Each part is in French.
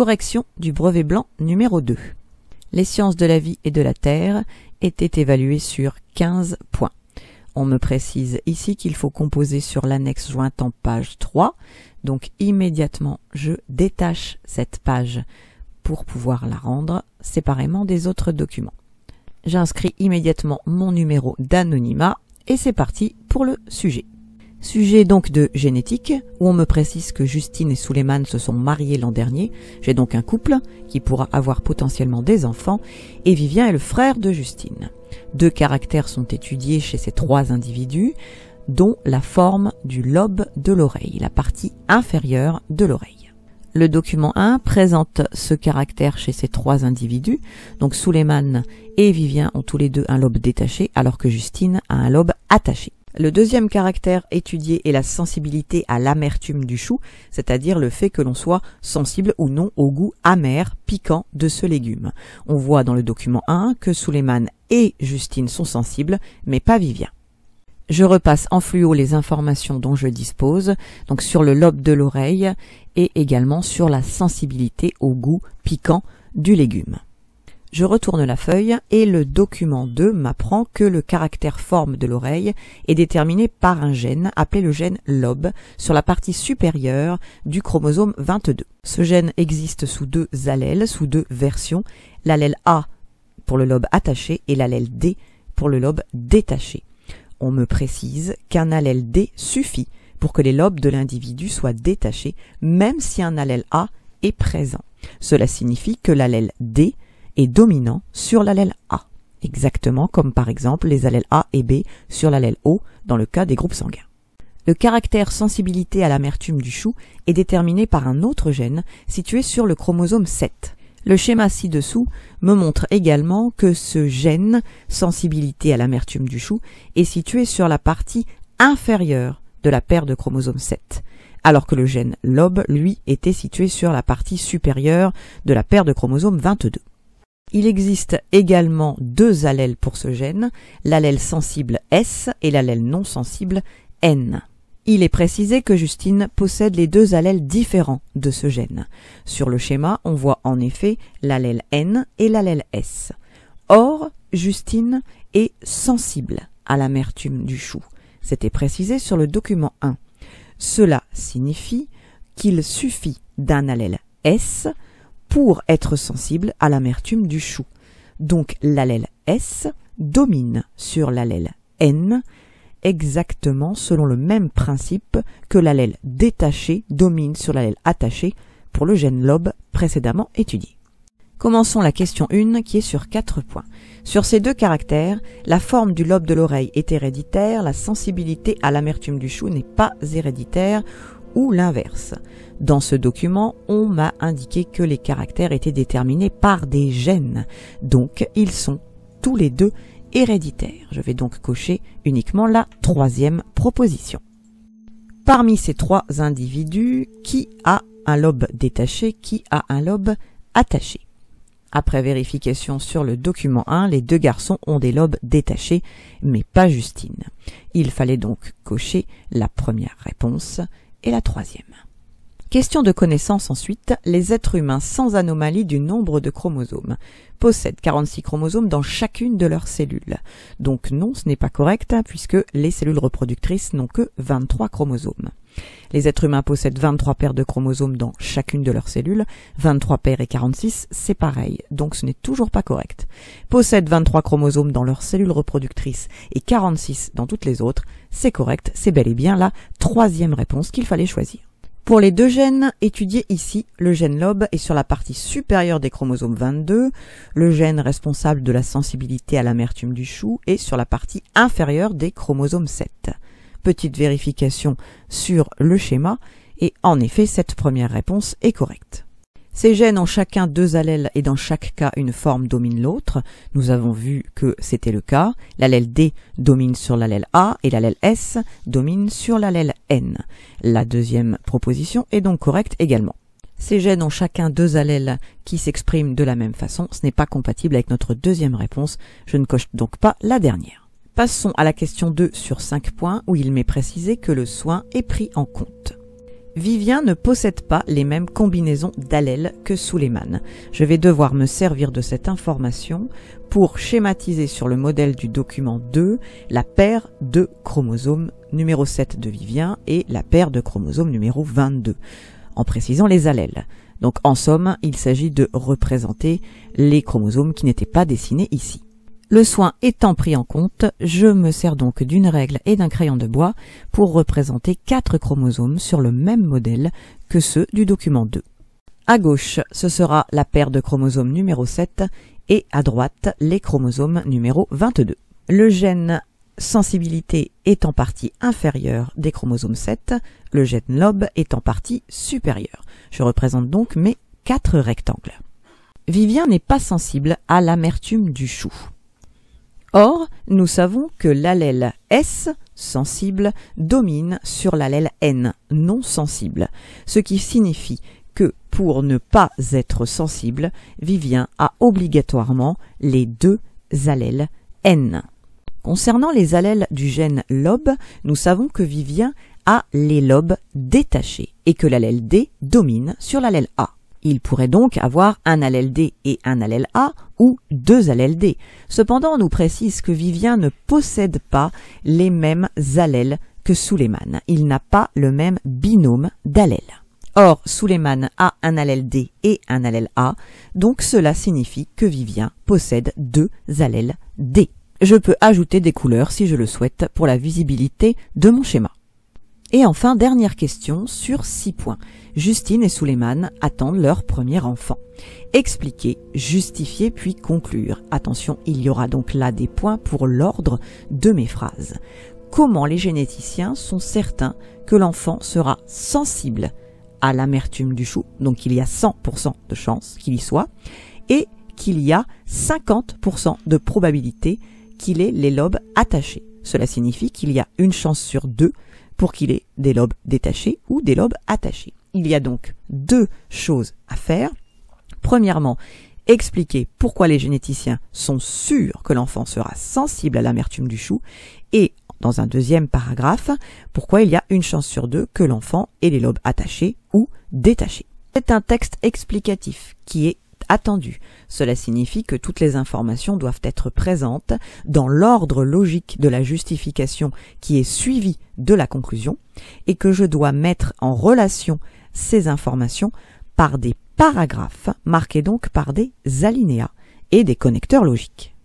Correction du brevet blanc numéro 2. Les sciences de la vie et de la terre étaient évaluées sur 15 points. On me précise ici qu'il faut composer sur l'annexe jointe en page 3. Donc immédiatement, je détache cette page pour pouvoir la rendre séparément des autres documents. J'inscris immédiatement mon numéro d'anonymat et c'est parti pour le sujet. Sujet donc de génétique, où on me précise que Justine et Suleiman se sont mariés l'an dernier. J'ai donc un couple qui pourra avoir potentiellement des enfants, et Vivien est le frère de Justine. 2 caractères sont étudiés chez ces 3 individus, dont la forme du lobe de l'oreille, la partie inférieure de l'oreille. Le document 1 présente ce caractère chez ces 3 individus, donc Suleiman et Vivien ont tous les deux un lobe détaché, alors que Justine a un lobe attaché. Le deuxième caractère étudié est la sensibilité à l'amertume du chou, c'est-à-dire le fait que l'on soit sensible ou non au goût amer, piquant de ce légume. On voit dans le document 1 que Suleiman et Justine sont sensibles, mais pas Vivien. Je repasse en fluo les informations dont je dispose, donc sur le lobe de l'oreille et également sur la sensibilité au goût piquant du légume. Je retourne la feuille et le document 2 m'apprend que le caractère forme de l'oreille est déterminé par un gène appelé le gène lobe sur la partie supérieure du chromosome 22. Ce gène existe sous 2 allèles, sous 2 versions, l'allèle A pour le lobe attaché et l'allèle D pour le lobe détaché. On me précise qu'un allèle D suffit pour que les lobes de l'individu soient détachés, même si un allèle A est présent. Cela signifie que l'allèle D est dominant sur l'allèle A, exactement comme par exemple les allèles A et B sur l'allèle O dans le cas des groupes sanguins. Le caractère sensibilité à l'amertume du chou est déterminé par un autre gène situé sur le chromosome 7. Le schéma ci-dessous me montre également que ce gène sensibilité à l'amertume du chou est situé sur la partie inférieure de la paire de chromosome 7, alors que le gène lobe, lui, était situé sur la partie supérieure de la paire de chromosome 22. Il existe également 2 allèles pour ce gène, l'allèle sensible S et l'allèle non sensible N. Il est précisé que Justine possède les 2 allèles différents de ce gène. Sur le schéma, on voit en effet l'allèle N et l'allèle S. Or, Justine est sensible à l'amertume du chou. C'était précisé sur le document 1. Cela signifie qu'il suffit d'un allèle S pour être sensible à l'amertume du chou. Donc l'allèle S domine sur l'allèle N, exactement selon le même principe que l'allèle détaché domine sur l'allèle attaché pour le gène lobe précédemment étudié. Commençons la question 1 qui est sur 4 points. Sur ces 2 caractères, la forme du lobe de l'oreille est héréditaire, la sensibilité à l'amertume du chou n'est pas héréditaire, ou l'inverse. Dans ce document, on m'a indiqué que les caractères étaient déterminés par des gènes, donc ils sont tous les 2 héréditaires. Je vais donc cocher uniquement la 3e proposition. Parmi ces 3 individus, qui a un lobe détaché, qui a un lobe attaché? Après vérification sur le document 1, les 2 garçons ont des lobes détachés, mais pas Justine. Il fallait donc cocher la première réponse et la 3e. Question de connaissance ensuite, les êtres humains sans anomalie du nombre de chromosomes possèdent 46 chromosomes dans chacune de leurs cellules. Donc non, ce n'est pas correct puisque les cellules reproductrices n'ont que 23 chromosomes. Les êtres humains possèdent 23 paires de chromosomes dans chacune de leurs cellules, 23 paires et 46, c'est pareil, donc ce n'est toujours pas correct. Possèdent 23 chromosomes dans leurs cellules reproductrices et 46 dans toutes les autres, c'est correct, c'est bel et bien la 3e réponse qu'il fallait choisir. Pour les 2 gènes étudiés ici, le gène lobe est sur la partie supérieure des chromosomes 22, le gène responsable de la sensibilité à l'amertume du chou est sur la partie inférieure des chromosomes 7. Petite vérification sur le schéma, et en effet, cette première réponse est correcte. Ces gènes ont chacun 2 allèles et dans chaque cas une forme domine l'autre. Nous avons vu que c'était le cas. L'allèle D domine sur l'allèle A et l'allèle S domine sur l'allèle N. La 2e proposition est donc correcte également. Ces gènes ont chacun 2 allèles qui s'expriment de la même façon. Ce n'est pas compatible avec notre 2e réponse. Je ne coche donc pas la dernière. Passons à la question 2 sur 5 points où il m'est précisé que le soin est pris en compte. Vivien ne possède pas les mêmes combinaisons d'allèles que Suleiman. Je vais devoir me servir de cette information pour schématiser sur le modèle du document 2 la paire de chromosomes numéro 7 de Vivien et la paire de chromosomes numéro 22, en précisant les allèles. Donc en somme, il s'agit de représenter les chromosomes qui n'étaient pas dessinés ici. Le soin étant pris en compte, je me sers donc d'une règle et d'un crayon de bois pour représenter 4 chromosomes sur le même modèle que ceux du document 2. À gauche, ce sera la paire de chromosomes numéro 7 et à droite, les chromosomes numéro 22. Le gène sensibilité est en partie inférieure des chromosomes 7, le gène lobe est en partie supérieur. Je représente donc mes 4 rectangles. Vivien n'est pas sensible à l'amertume du chou. Or, nous savons que l'allèle S, sensible, domine sur l'allèle N, non sensible, ce qui signifie que pour ne pas être sensible, Vivien a obligatoirement les 2 allèles N. Concernant les allèles du gène lobe, nous savons que Vivien a les lobes détachés et que l'allèle D domine sur l'allèle A. Il pourrait donc avoir un allèle D et un allèle A ou 2 allèles D. Cependant, on nous précise que Vivien ne possède pas les mêmes allèles que Suleiman. Il n'a pas le même binôme d'allèles. Or, Suleiman a un allèle D et un allèle A, donc cela signifie que Vivien possède 2 allèles D. Je peux ajouter des couleurs si je le souhaite pour la visibilité de mon schéma. Et enfin, dernière question sur 6 points. Justine et Suleiman attendent leur premier enfant. Expliquer, justifier puis conclure. Attention, il y aura donc là des points pour l'ordre de mes phrases. Comment les généticiens sont certains que l'enfant sera sensible à l'amertume du chou, donc il y a 100% de chance qu'il y soit, et qu'il y a 50% de probabilité qu'il ait les lobes attachés. Cela signifie qu'il y a une chance sur 2 pour qu'il ait des lobes détachés ou des lobes attachés. Il y a donc 2 choses à faire. Premièrement, expliquer pourquoi les généticiens sont sûrs que l'enfant sera sensible à l'amertume du chou et, dans un deuxième paragraphe, pourquoi il y a une chance sur 2 que l'enfant ait les lobes attachés ou détachés. C'est un texte explicatif qui est attendu. Cela signifie que toutes les informations doivent être présentes dans l'ordre logique de la justification qui est suivi de la conclusion et que je dois mettre en relation ces informations par des paragraphes marqués donc par des alinéas et des connecteurs logiques.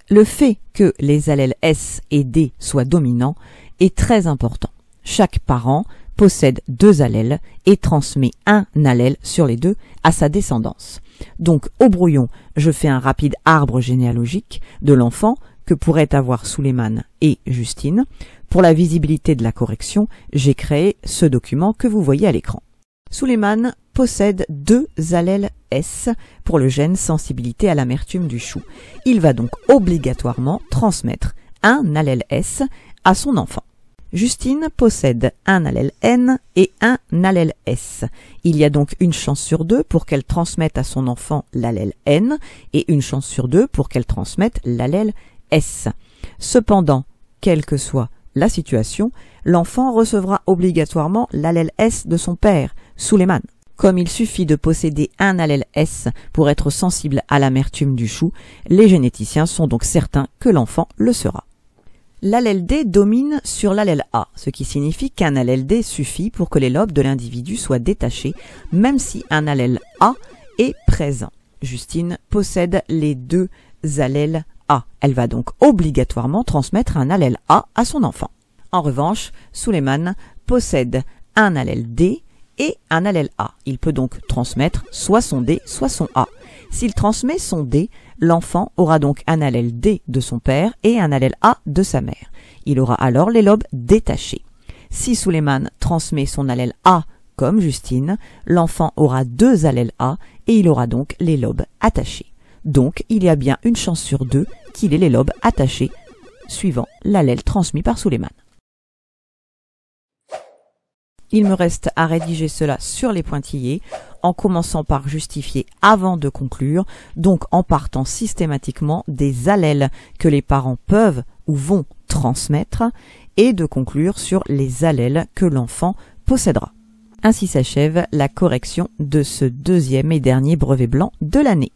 Le fait que les allèles S et D soient dominants est très important. Chaque parent possède 2 allèles et transmet un allèle sur les 2 à sa descendance. Donc, au brouillon, je fais un rapide arbre généalogique de l'enfant que pourraient avoir Suleiman et Justine. Pour la visibilité de la correction, j'ai créé ce document que vous voyez à l'écran. Suleiman possède 2 allèles S pour le gène sensibilité à l'amertume du chou. Il va donc obligatoirement transmettre un allèle S à son enfant. Justine possède un allèle N et un allèle S. Il y a donc une chance sur 2 pour qu'elle transmette à son enfant l'allèle N et une chance sur 2 pour qu'elle transmette l'allèle S. Cependant, quelle que soit la situation, l'enfant recevra obligatoirement l'allèle S de son père, Suleiman. Comme il suffit de posséder un allèle S pour être sensible à l'amertume du chou, les généticiens sont donc certains que l'enfant le sera. L'allèle D domine sur l'allèle A, ce qui signifie qu'un allèle D suffit pour que les lobes de l'individu soient détachés, même si un allèle A est présent. Justine possède les 2 allèles A. Elle va donc obligatoirement transmettre un allèle A à son enfant. En revanche, Suleiman possède un allèle D et un allèle A. Il peut donc transmettre soit son D, soit son A. S'il transmet son D, l'enfant aura donc un allèle D de son père et un allèle A de sa mère. Il aura alors les lobes détachés. Si Suleiman transmet son allèle A comme Justine, l'enfant aura 2 allèles A et il aura donc les lobes attachés. Donc il y a bien une chance sur 2 qu'il ait les lobes attachés, suivant l'allèle transmis par Suleiman. Il me reste à rédiger cela sur les pointillés, en commençant par justifier avant de conclure, donc en partant systématiquement des allèles que les parents peuvent ou vont transmettre, et de conclure sur les allèles que l'enfant possédera. Ainsi s'achève la correction de ce deuxième et dernier brevet blanc de l'année.